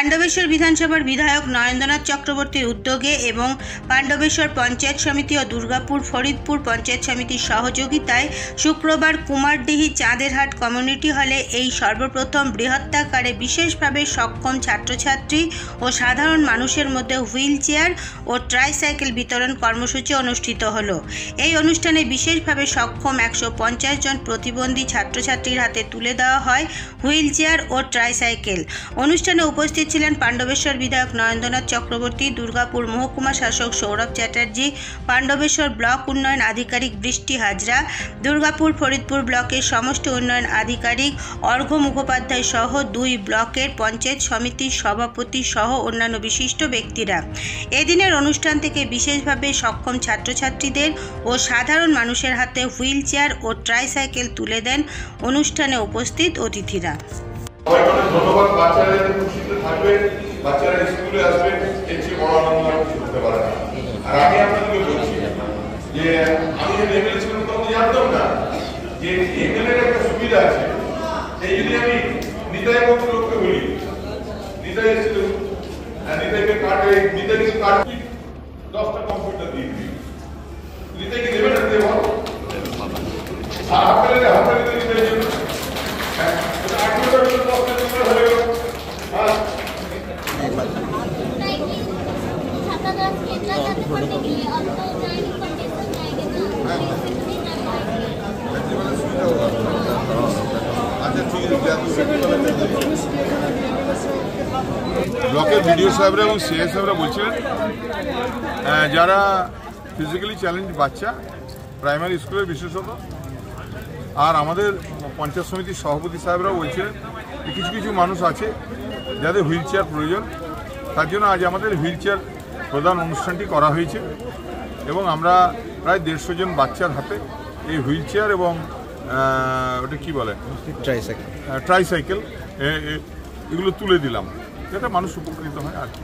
পাণ্ডবেশ্বর বিধানসভার বিধায়ক নরেন্দ্রনাথ চক্রবর্তীর উদ্যোগে এবং পাণ্ডবেশ্বর পঞ্চায়েত সমিতি ও দুর্গাপুর ফরিদপুর পঞ্চায়েত সমিতির সহযোগিতায় শুক্রবার কুমারডিহি চাঁদেরহাট কমিউনিটি হলে এই সর্বপ্রথম বৃহত্তাকারে বিশেষভাবে সক্ষম ছাত্রছাত্রী ও সাধারণ মানুষের মধ্যে হুইল চেয়ার ও ট্রাইসাইকেল বিতরণ কর্মসূচি অনুষ্ঠিত হলো। এই অনুষ্ঠানে বিশেষভাবে সক্ষম 150 জন প্রতিবন্ধী ছাত্রছাত্রীর হাতে তুলে দেওয়া হয় হুইল চেয়ার ও ট্রাইসাইকেল। অনুষ্ঠানে উপস্থিত ছিলেন পাণ্ডবেশ্বর বিধায়ক নরেন্দ্রনাথ চক্রবর্তী, দুর্গাপুর মহকুমা শাসক সৌরভ চ্যাটার্জি, পাণ্ডবেশ্বর ব্লক উন্নয়ন আধিকারিক বৃষ্টি হাজরা, দুর্গাপুর ফরিদপুর ব্লকের সমষ্টি উন্নয়ন আধিকারিক অর্ঘ্য মুখোপাধ্যায় সহ 2 ব্লকের পঞ্চায়েত সমিতির সভাপতি সহ অন্যান্য বিশিষ্ট ব্যক্তিরা। এদিনের অনুষ্ঠান থেকে বিশেষভাবে সক্ষম ছাত্রছাত্রীদের ও সাধারণ মানুষের হাতে হুইল চেয়ার ও ট্রাইসাইকেল তুলে দেন অনুষ্ঠানে উপস্থিত অতিথিরা। ধন্যবাদ। বাচ্চারা খুশিতে থাকবে, বাচ্চারা স্কুলে আসবে, এর চেয়ে বড় আনন্দ আর কিছু হতে পারে না। আর আমি আপনাদেরকে বলছি যে আমি যে এমএলএ ছিলাম তখন জানতাম না যে এমএলএ এর একটা সুবিধা আছে। এই যদি আমি নিতাই বাবু লোককে বলি, নিতাই এসেছিল, নিতাইকে কাটে, নিতাইকে কাটবি 10টা কম্পিউটার দিয়ে দিবি, নিতাইকে দেবে না দেব হাতে নিতাই জন্য ব্লকের বিডিও সাহেবরা এবং সিআই সাহেবরা বলছিলেন যারা ফিজিক্যালি চ্যালেঞ্জ বাচ্চা প্রাইমারি স্কুলের বিশেষত, আর আমাদের পঞ্চায়েত সমিতির সভাপতি সাহেবরাও বলছিলেন যে কিছু কিছু মানুষ আছে যাদের হুইল চেয়ার প্রয়োজন, তার জন্য আজ আমাদের হুইল চেয়ার প্রদান অনুষ্ঠানটি করা হয়েছে এবং আমরা প্রায় 150 জন বাচ্চার হাতে এই হুইল চেয়ার এবং ওটা কী বলে ট্রাইসাইকেল এগুলো তুলে দিলাম যাতে মানুষ উপকৃত হয় আর কি।